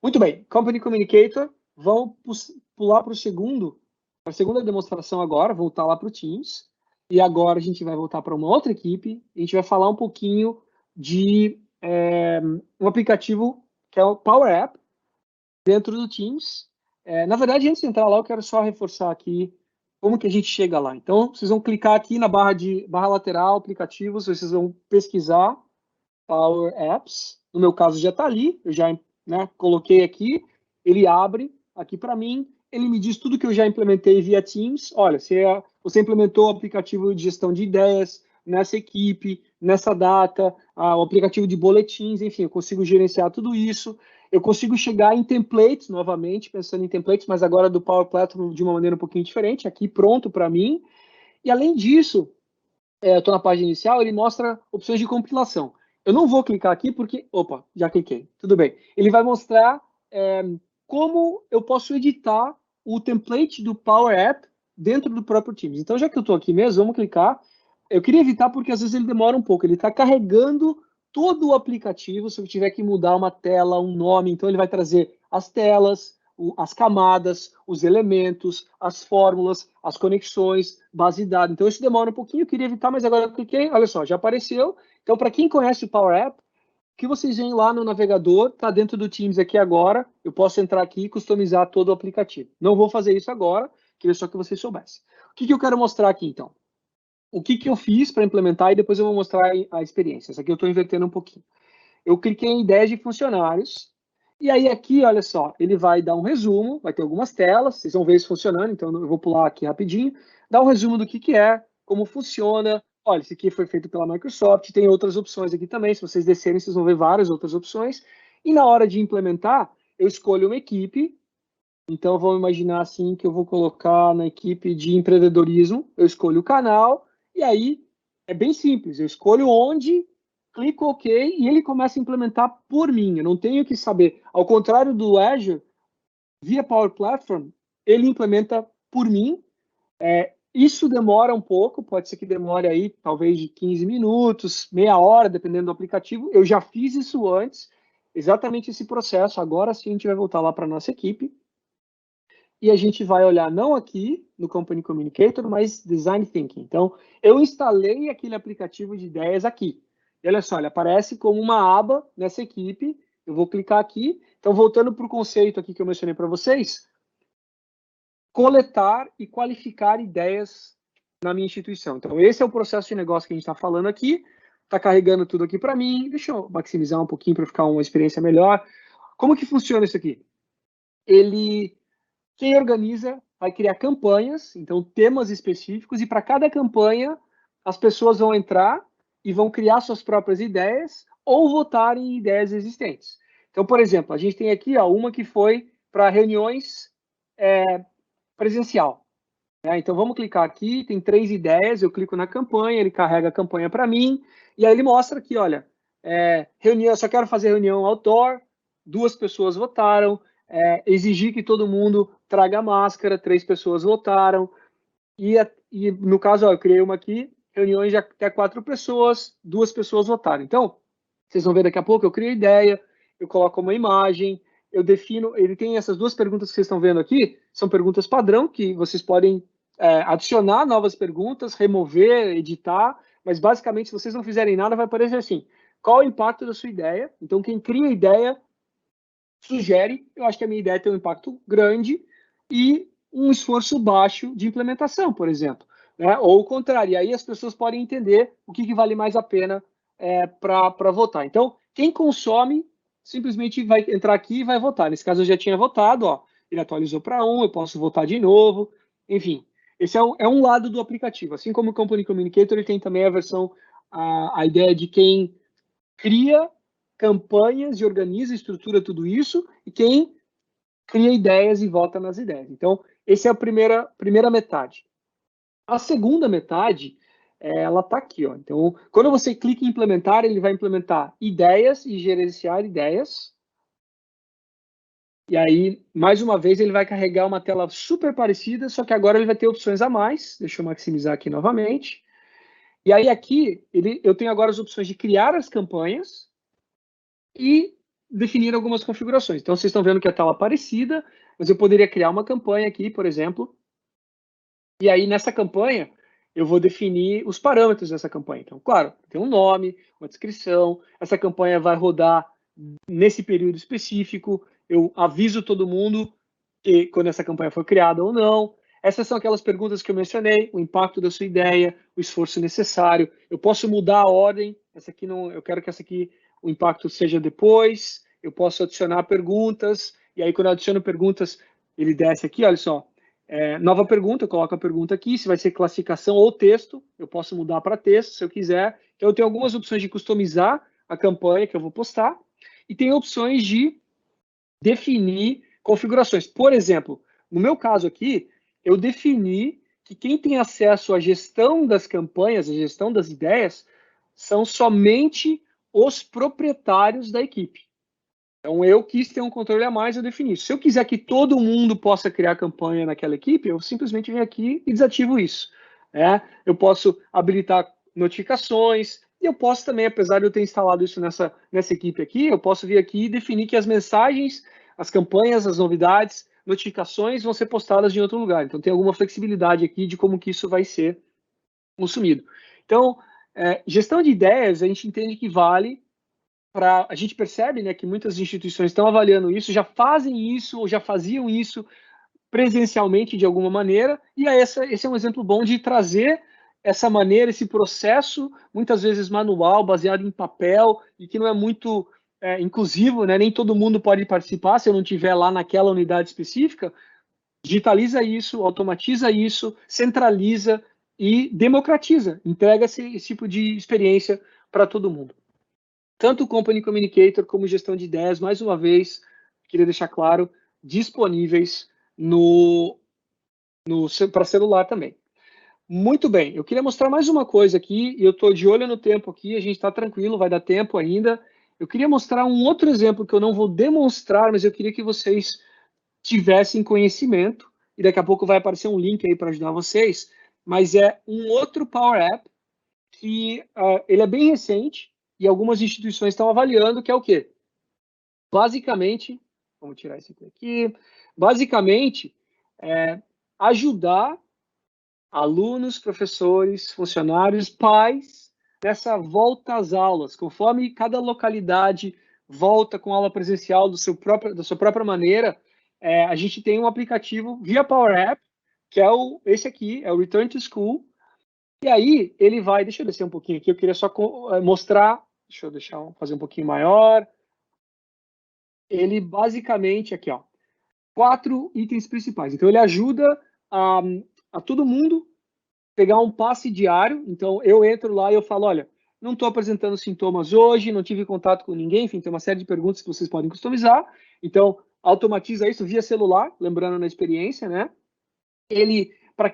Muito bem, Company Communicator, vamos pular para a segunda demonstração agora, voltar lá para o Teams. E agora a gente vai voltar para uma outra equipe, a gente vai falar um pouquinho de um aplicativo que é o Power App, dentro do Teams. Na verdade, antes de entrar lá, eu quero só reforçar aqui como que a gente chega lá. Então, vocês vão clicar aqui na barra lateral, aplicativos, vocês vão pesquisar Power Apps. No meu caso, já está ali, eu já coloquei aqui, ele abre aqui para mim, ele me diz tudo que eu já implementei via Teams. Olha, você implementou o aplicativo de gestão de ideias nessa equipe, nessa data, o aplicativo de boletins, enfim, eu consigo gerenciar tudo isso. Eu consigo chegar em templates novamente, pensando em templates, mas agora do Power Platform de uma maneira um pouquinho diferente, aqui pronto para mim. E além disso, eu estou na página inicial, ele mostra opções de compilação. Eu não vou clicar aqui porque, opa, já cliquei, tudo bem. Ele vai mostrar como eu posso editar o template do Power App dentro do próprio Teams. Então, já que eu estou aqui mesmo, vamos clicar. Eu queria evitar porque às vezes ele demora um pouco, ele está carregando todo o aplicativo, se eu tiver que mudar uma tela, um nome, então ele vai trazer as telas, as camadas, os elementos, as fórmulas, as conexões, base de dados. Então isso demora um pouquinho, eu queria evitar, mas agora eu cliquei, olha só, já apareceu. Então para quem conhece o Power App, o que vocês veem lá no navegador, está dentro do Teams aqui agora, eu posso entrar aqui e customizar todo o aplicativo. Não vou fazer isso agora, queria só que vocês soubessem. O que eu quero mostrar aqui então? O que eu fiz para implementar e depois eu vou mostrar a experiência. Essa aqui eu estou invertendo um pouquinho. Eu cliquei em 10 de funcionários, e aí aqui, olha só, ele vai dar um resumo, vai ter algumas telas, vocês vão ver isso funcionando, então eu vou pular aqui rapidinho, dar um resumo do que é, como funciona. Olha, esse aqui foi feito pela Microsoft, tem outras opções aqui também, se vocês descerem, vocês vão ver várias outras opções. E na hora de implementar, eu escolho uma equipe. Então, vamos imaginar assim que eu vou colocar na equipe de empreendedorismo, eu escolho o canal, e aí é bem simples, eu escolho onde clico OK e ele começa a implementar por mim. Eu não tenho que saber. Ao contrário do Azure, via Power Platform, ele implementa por mim. Isso demora um pouco, pode ser que demore aí talvez de 15 minutos, meia hora, dependendo do aplicativo. Eu já fiz isso antes, exatamente esse processo. Agora sim a gente vai voltar lá para a nossa equipe. E a gente vai olhar não aqui no Company Communicator, mas Design Thinking. Então, eu instalei aquele aplicativo de ideias aqui. E olha só, ele aparece como uma aba nessa equipe. Eu vou clicar aqui. Então, voltando para o conceito aqui que eu mencionei para vocês, coletar e qualificar ideias na minha instituição. Então, esse é o processo de negócio que a gente está falando aqui. Está carregando tudo aqui para mim. Deixa eu maximizar um pouquinho para ficar uma experiência melhor. Como que funciona isso aqui? Quem organiza vai criar campanhas, então temas específicos, e para cada campanha as pessoas vão entrar e vão criar suas próprias ideias ou votar em ideias existentes. Então, por exemplo, a gente tem aqui uma que foi para reuniões presencial. Então, vamos clicar aqui, tem 3 ideias, eu clico na campanha, ele carrega a campanha para mim, e aí ele mostra aqui, olha, reunião, só quero fazer reunião outdoor, 2 pessoas votaram, exigir que todo mundo traga máscara, 3 pessoas votaram, e no caso, eu criei uma aqui, reuniões de até 4 pessoas, 2 pessoas votaram. Então, vocês vão ver daqui a pouco, eu crio a ideia, eu coloco uma imagem, eu defino, ele tem essas 2 perguntas que vocês estão vendo aqui, são perguntas padrão, que vocês podem adicionar novas perguntas, remover, editar, mas basicamente, se vocês não fizerem nada, vai aparecer assim, qual é o impacto da sua ideia? Então, quem cria a ideia sugere, eu acho que a minha ideia tem um impacto grande e um esforço baixo de implementação, por exemplo. Ou o contrário, e aí as pessoas podem entender o que vale mais a pena para votar. Então, quem consome simplesmente vai entrar aqui e vai votar. Nesse caso, eu já tinha votado, ele atualizou para 1, eu posso votar de novo, enfim. Esse é um lado do aplicativo. Assim como o Company Communicator, ele tem também a versão, a ideia de quem cria campanhas e organiza, estrutura tudo isso, e quem cria ideias e vota nas ideias. Então, essa é a primeira metade. A segunda metade, ela está aqui. Então, quando você clica em implementar, ele vai implementar ideias e gerenciar ideias. E aí, mais uma vez, ele vai carregar uma tela super parecida, só que agora ele vai ter opções a mais. Deixa eu maximizar aqui novamente. E aí, aqui, eu tenho agora as opções de criar as campanhas e definir algumas configurações. Então, vocês estão vendo que a tela é parecida, mas eu poderia criar uma campanha aqui, por exemplo, e aí nessa campanha eu vou definir os parâmetros dessa campanha. Então, claro, tem um nome, uma descrição, essa campanha vai rodar nesse período específico, eu aviso todo mundo que quando essa campanha foi criada ou não. Essas são aquelas perguntas que eu mencionei, o impacto da sua ideia, o esforço necessário. Eu posso mudar a ordem, essa aqui não, eu quero que essa aqui o impacto seja depois, eu posso adicionar perguntas, e aí quando eu adiciono perguntas, ele desce aqui, olha só, nova pergunta, eu coloco a pergunta aqui, se vai ser classificação ou texto, eu posso mudar para texto se eu quiser. Então eu tenho algumas opções de customizar a campanha que eu vou postar, e tem opções de definir configurações. Por exemplo, no meu caso aqui, eu defini que quem tem acesso à gestão das campanhas, à gestão das ideias, são somente os proprietários da equipe. Então, eu quis ter um controle a mais, eu defini isso. Se eu quiser que todo mundo possa criar campanha naquela equipe, eu simplesmente venho aqui e desativo isso. Eu posso habilitar notificações, e eu posso também, apesar de eu ter instalado isso nessa equipe aqui, eu posso vir aqui e definir que as mensagens, as campanhas, as novidades, notificações vão ser postadas em outro lugar. Então, tem alguma flexibilidade aqui de como que isso vai ser consumido. Então, gestão de ideias, a gente entende que vale a gente percebe, né, que muitas instituições estão avaliando isso, já fazem isso ou já faziam isso presencialmente de alguma maneira, e esse é um exemplo bom de trazer essa maneira, esse processo, muitas vezes manual, baseado em papel, e que não é muito inclusivo, né, nem todo mundo pode participar se eu não estiver lá naquela unidade específica. Digitaliza isso, automatiza isso, centraliza e democratiza, entrega esse tipo de experiência para todo mundo. Tanto o Company Communicator como gestão de ideias, mais uma vez, queria deixar claro, disponíveis para celular também. Muito bem, eu queria mostrar mais uma coisa aqui, e eu estou de olho no tempo aqui, a gente está tranquilo, vai dar tempo ainda. Eu queria mostrar um outro exemplo que eu não vou demonstrar, mas eu queria que vocês tivessem conhecimento, e daqui a pouco vai aparecer um link aí para ajudar vocês, mas é um outro Power App que ele é bem recente e algumas instituições estão avaliando, que é o quê? Basicamente, vamos tirar esse aqui, basicamente, ajudar alunos, professores, funcionários, pais, nessa volta às aulas, conforme cada localidade volta com aula presencial da sua própria maneira, a gente tem um aplicativo via Power App, que é esse aqui, é o Return to School, e aí ele vai, deixa eu descer um pouquinho aqui, eu queria só mostrar, deixa eu fazer um pouquinho maior, ele basicamente, aqui ó, 4 itens principais, então ele ajuda a todo mundo pegar um passe diário, então eu entro lá e eu falo, olha, não estou apresentando sintomas hoje, não tive contato com ninguém, enfim, tem uma série de perguntas que vocês podem customizar, então automatiza isso via celular, lembrando na experiência, né? Ele, para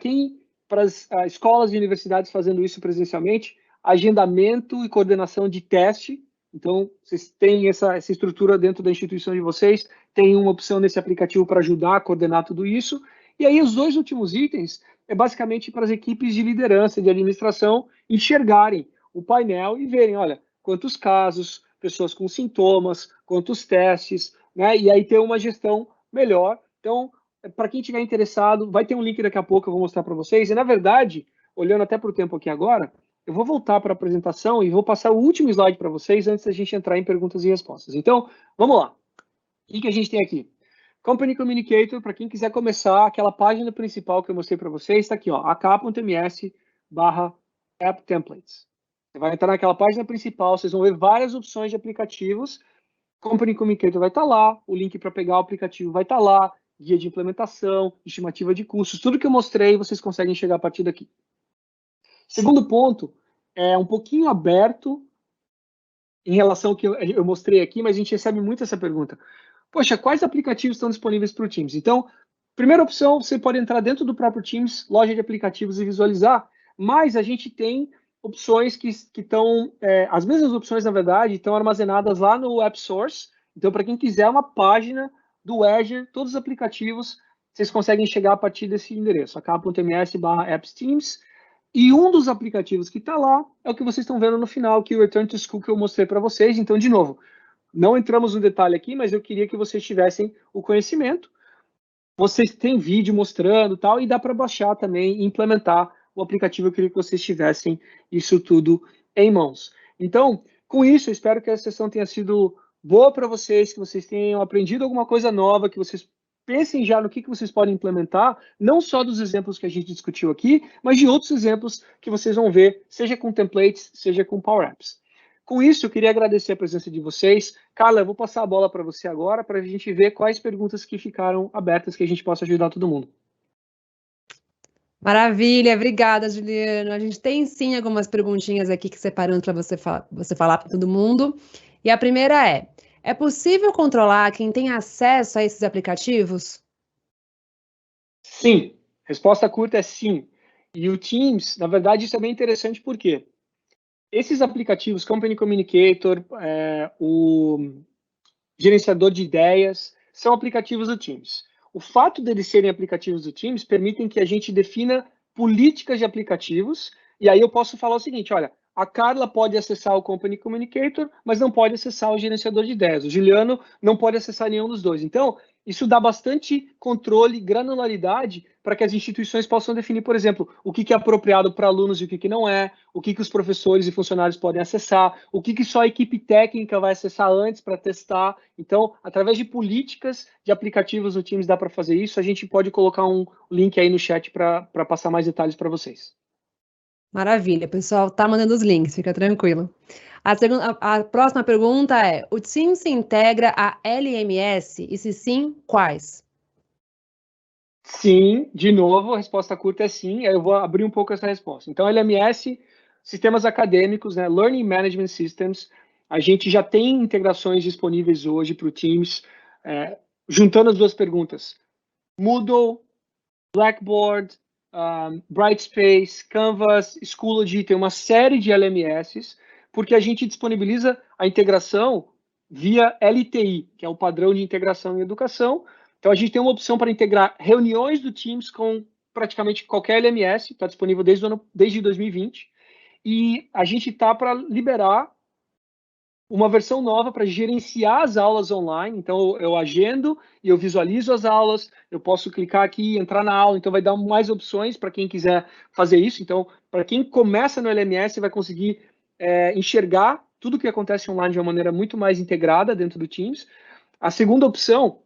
as escolas e universidades fazendo isso presencialmente, agendamento e coordenação de teste, então vocês têm essa estrutura dentro da instituição de vocês, tem uma opção nesse aplicativo para ajudar a coordenar tudo isso, e aí os 2 últimos itens é basicamente para as equipes de liderança, de administração, enxergarem o painel e verem, olha, quantos casos, pessoas com sintomas, quantos testes, né? E aí ter uma gestão melhor. Então, para quem estiver interessado, vai ter um link daqui a pouco, eu vou mostrar para vocês. E, na verdade, olhando até para o tempo aqui agora, eu vou voltar para a apresentação e vou passar o último slide para vocês antes da gente entrar em perguntas e respostas. Então, vamos lá. O que a gente tem aqui? Company Communicator, para quem quiser começar, aquela página principal que eu mostrei para vocês, está aqui, ó, ak.ms/app templates. Você vai entrar naquela página principal, vocês vão ver várias opções de aplicativos. Company Communicator vai estar lá, o link para pegar o aplicativo vai estar lá, guia de implementação, estimativa de custos, tudo que eu mostrei, vocês conseguem chegar a partir daqui. Segundo ponto, é um pouquinho aberto em relação ao que eu mostrei aqui, mas a gente recebe muito essa pergunta. Poxa, quais aplicativos estão disponíveis para o Teams? Então, primeira opção, você pode entrar dentro do próprio Teams, loja de aplicativos e visualizar, mas a gente tem opções que estão, as mesmas opções, na verdade, estão armazenadas lá no App Source. Então, para quem quiser uma página do Azure, todos os aplicativos, vocês conseguem chegar a partir desse endereço, ak.ms/appsteams. E um dos aplicativos que está lá é o que vocês estão vendo no final, que é o Return to School que eu mostrei para vocês. Então, de novo, não entramos no detalhe aqui, mas eu queria que vocês tivessem o conhecimento. Vocês têm vídeo mostrando tal, e dá para baixar também e implementar o aplicativo. Eu queria que vocês tivessem isso tudo em mãos. Então, com isso, eu espero que a sessão tenha sido boa para vocês, que vocês tenham aprendido alguma coisa nova, que vocês pensem já no que vocês podem implementar, não só dos exemplos que a gente discutiu aqui, mas de outros exemplos que vocês vão ver, seja com templates, seja com Power Apps. Com isso, eu queria agradecer a presença de vocês. Carla, eu vou passar a bola para você agora, para a gente ver quais perguntas que ficaram abertas, que a gente possa ajudar todo mundo. Maravilha, obrigada, Juliano. A gente tem sim algumas perguntinhas aqui que separando para você falar para todo mundo. E a primeira é possível controlar quem tem acesso a esses aplicativos? Sim, resposta curta é sim. E o Teams, na verdade, isso é bem interessante porque esses aplicativos, Company Communicator, o gerenciador de ideias, são aplicativos do Teams. O fato deles serem aplicativos do Teams permitem que a gente defina políticas de aplicativos, e aí eu posso falar o seguinte, olha, a Carla pode acessar o Company Communicator, mas não pode acessar o gerenciador de ideias. O Juliano não pode acessar nenhum dos dois. Então, isso dá bastante controle, granularidade, para que as instituições possam definir, por exemplo, o que é apropriado para alunos e o que não é, o que os professores e funcionários podem acessar, o que só a equipe técnica vai acessar antes para testar. Então, através de políticas de aplicativos no Teams dá para fazer isso. A gente pode colocar um link aí no chat para passar mais detalhes para vocês. Maravilha, pessoal, tá mandando os links, fica tranquilo. A próxima pergunta é: o Teams se integra a LMS? E se sim, quais? Sim, de novo, a resposta curta é sim. Eu vou abrir um pouco essa resposta. Então, LMS, sistemas acadêmicos, né, Learning Management Systems, a gente já tem integrações disponíveis hoje para o Teams, juntando as duas perguntas. Moodle, Blackboard, Brightspace, Canvas, Schoology, tem uma série de LMS, porque a gente disponibiliza a integração via LTI, que é o padrão de integração em educação. Então, a gente tem uma opção para integrar reuniões do Teams com praticamente qualquer LMS, está disponível desde 2020, e a gente está para liberar uma versão nova para gerenciar as aulas online. Então, eu agendo e eu visualizo as aulas, eu posso clicar aqui e entrar na aula, então vai dar mais opções para quem quiser fazer isso. Então, para quem começa no LMS, vai conseguir enxergar tudo o que acontece online de uma maneira muito mais integrada dentro do Teams. A segunda opção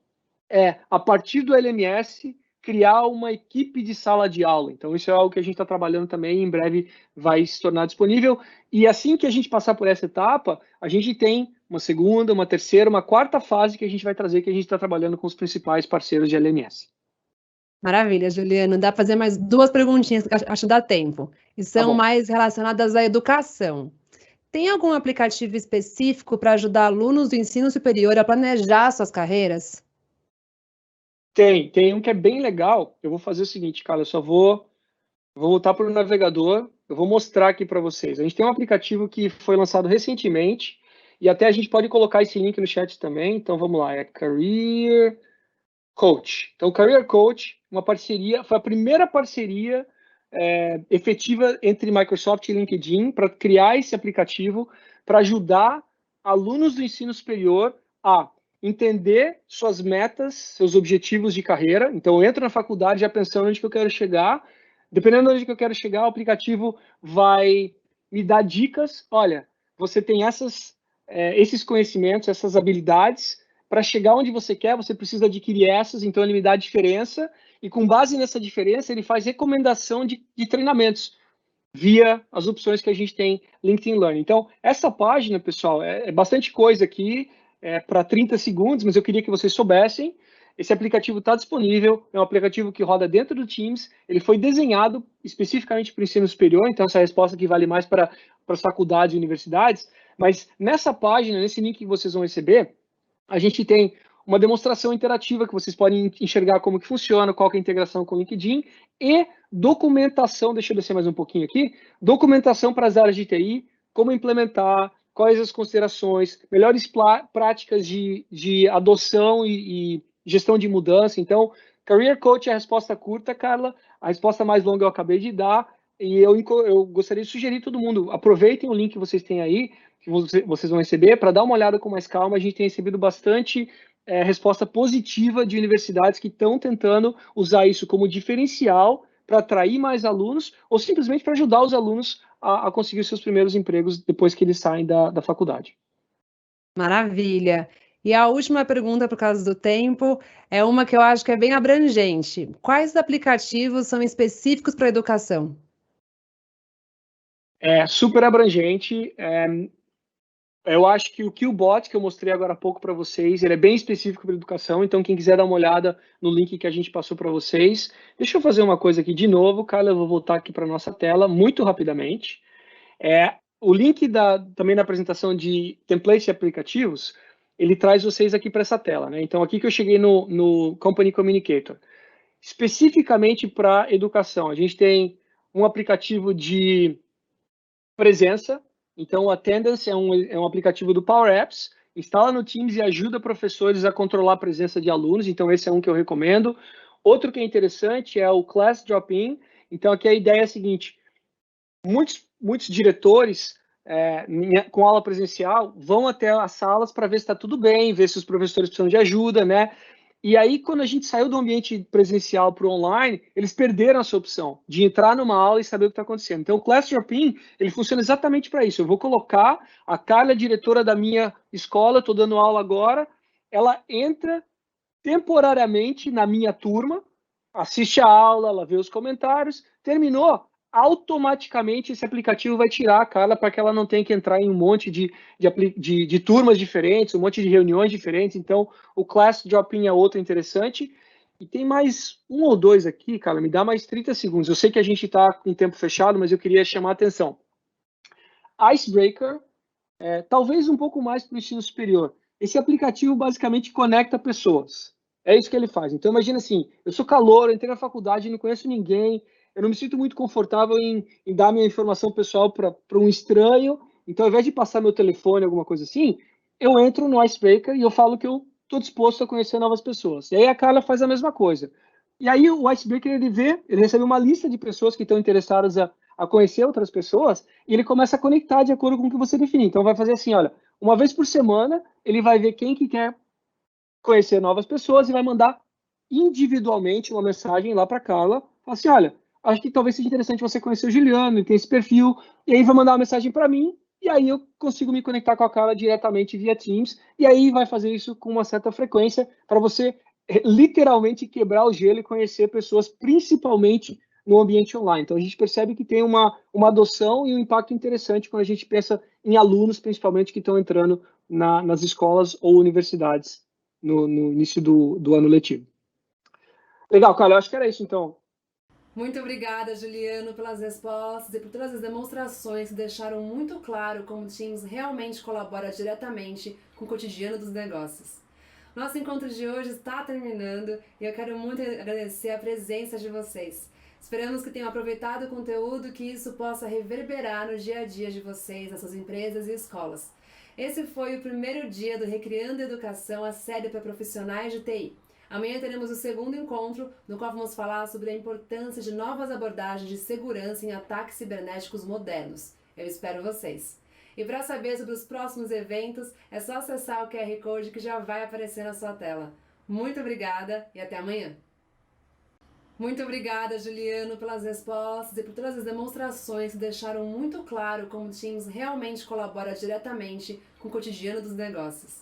é, a partir do LMS, criar uma equipe de sala de aula. Então, isso é algo que a gente está trabalhando também, e em breve vai se tornar disponível. E assim que a gente passar por essa etapa, a gente tem uma segunda, uma terceira, uma quarta fase que a gente vai trazer, que a gente está trabalhando com os principais parceiros de LMS. Maravilha, Juliano. Dá para fazer mais 2 perguntinhas, que acho que dá tempo. E são mais relacionadas à educação. Tem algum aplicativo específico para ajudar alunos do ensino superior a planejar suas carreiras? Tem um que é bem legal. Eu vou fazer o seguinte, cara, eu vou voltar para o navegador, eu vou mostrar aqui para vocês. A gente tem um aplicativo que foi lançado recentemente, e até a gente pode colocar esse link no chat também. Então vamos lá, é Career Coach. Então, Career Coach, uma parceria, foi a primeira parceria efetiva entre Microsoft e LinkedIn para criar esse aplicativo para ajudar alunos do ensino superior a entender suas metas, seus objetivos de carreira. Então, eu entro na faculdade já pensando onde que eu quero chegar. Dependendo de onde que eu quero chegar, o aplicativo vai me dar dicas. Olha, você tem esses conhecimentos, essas habilidades. Para chegar onde você quer, você precisa adquirir essas. Então, ele me dá a diferença. E com base nessa diferença, ele faz recomendação de treinamentos via as opções que a gente tem LinkedIn Learning. Então, essa página, pessoal, é bastante coisa aqui, para 30 segundos, mas eu queria que vocês soubessem. Esse aplicativo está disponível, é um aplicativo que roda dentro do Teams, ele foi desenhado especificamente para o ensino superior, então essa resposta aqui vale mais para as faculdades e universidades, mas nessa página, nesse link que vocês vão receber, a gente tem uma demonstração interativa que vocês podem enxergar como que funciona, qual que é a integração com o LinkedIn, e documentação, deixa eu descer mais um pouquinho aqui, documentação para as áreas de TI, como implementar, quais as considerações, melhores práticas de adoção e gestão de mudança. Então, Career Coach é a resposta curta, Carla, a resposta mais longa eu acabei de dar, e eu gostaria de sugerir todo mundo, aproveitem o link que vocês têm aí, que vocês vão receber, para dar uma olhada com mais calma. A gente tem recebido bastante resposta positiva de universidades que estão tentando usar isso como diferencial para atrair mais alunos ou simplesmente para ajudar os alunos a conseguir seus primeiros empregos depois que eles saem da faculdade. Maravilha. E a última pergunta, por causa do tempo, é uma que eu acho que é bem abrangente. Quais aplicativos são específicos para a educação? É super abrangente. Eu acho que o Qbot, que eu mostrei agora há pouco para vocês, ele é bem específico para educação, então quem quiser dar uma olhada no link que a gente passou para vocês. Deixa eu fazer uma coisa aqui de novo, Carla, eu vou voltar aqui para a nossa tela muito rapidamente. O link também na apresentação de templates e aplicativos, ele traz vocês aqui para essa tela, né? Então aqui que eu cheguei no Company Communicator. Especificamente para educação, a gente tem um aplicativo de presença. Então, o Attendance é um aplicativo do Power Apps, instala no Teams e ajuda professores a controlar a presença de alunos. Então, esse é um que eu recomendo. Outro que é interessante é o Class Drop-In. Então, aqui a ideia é a seguinte, muitos diretores com aula presencial vão até as salas para ver se está tudo bem, ver se os professores precisam de ajuda, né? E aí, quando a gente saiu do ambiente presencial para o online, eles perderam essa opção de entrar numa aula e saber o que está acontecendo. Então, o Class Drop-In, ele funciona exatamente para isso. Eu vou colocar a Carla, diretora da minha escola, estou dando aula agora, ela entra temporariamente na minha turma, assiste a aula, ela vê os comentários, terminou, automaticamente esse aplicativo vai tirar a Carla para que ela não tenha que entrar em um monte de turmas diferentes, um monte de reuniões diferentes. Então, o Class Drop-In é outro interessante. E tem mais um ou dois aqui, Carla, me dá mais 30 segundos. Eu sei que a gente está com o tempo fechado, mas eu queria chamar a atenção. Icebreaker, talvez um pouco mais para o ensino superior. Esse aplicativo basicamente conecta pessoas. É isso que ele faz. Então, imagina assim, eu sou calouro, entrei na faculdade, não conheço ninguém, eu não me sinto muito confortável em dar minha informação pessoal para um estranho. Então, ao invés de passar meu telefone, alguma coisa assim, eu entro no Icebreaker e eu falo que eu estou disposto a conhecer novas pessoas. E aí a Carla faz a mesma coisa. E aí o Icebreaker, ele recebe uma lista de pessoas que estão interessadas a conhecer outras pessoas, e ele começa a conectar de acordo com o que você definir. Então, vai fazer assim, olha, uma vez por semana, ele vai ver quem que quer conhecer novas pessoas e vai mandar individualmente uma mensagem lá para Carla, fala assim, olha, acho que talvez seja interessante você conhecer o Juliano, ele tem esse perfil, e aí vai mandar uma mensagem para mim, e aí eu consigo me conectar com a Carla diretamente via Teams, e aí vai fazer isso com uma certa frequência para você literalmente quebrar o gelo e conhecer pessoas, principalmente no ambiente online. Então a gente percebe que tem uma adoção e um impacto interessante quando a gente pensa em alunos, principalmente que estão entrando nas escolas ou universidades no início do ano letivo. Legal, Carla, eu acho que era isso então. Muito obrigada, Juliano, pelas respostas e por todas as demonstrações que deixaram muito claro como o Teams realmente colabora diretamente com o cotidiano dos negócios. Nosso encontro de hoje está terminando e eu quero muito agradecer a presença de vocês. Esperamos que tenham aproveitado o conteúdo e que isso possa reverberar no dia a dia de vocês, nas suas empresas e escolas. Esse foi o primeiro dia do Recriando Educação, a série para profissionais de TI. Amanhã teremos o segundo encontro, no qual vamos falar sobre a importância de novas abordagens de segurança em ataques cibernéticos modernos. Eu espero vocês! E para saber sobre os próximos eventos, é só acessar o QR Code que já vai aparecer na sua tela. Muito obrigada e até amanhã! Muito obrigada, Juliano, pelas respostas e por todas as demonstrações que deixaram muito claro como o Teams realmente colabora diretamente com o cotidiano dos negócios.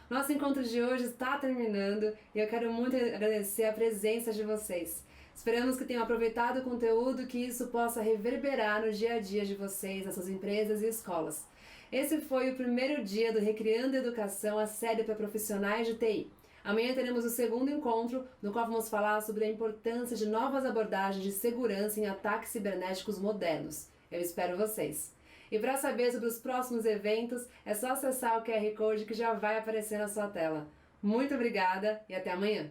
Nosso encontro de hoje está terminando e eu quero muito agradecer a presença de vocês. Esperamos que tenham aproveitado o conteúdo e que isso possa reverberar no dia a dia de vocês, nas suas empresas e escolas. Esse foi o primeiro dia do Recriando Educação, a série para profissionais de TI. Amanhã teremos o segundo encontro, no qual vamos falar sobre a importância de novas abordagens de segurança em ataques cibernéticos modernos. Eu espero vocês! E para saber sobre os próximos eventos, é só acessar o QR Code que já vai aparecer na sua tela. Muito obrigada e até amanhã!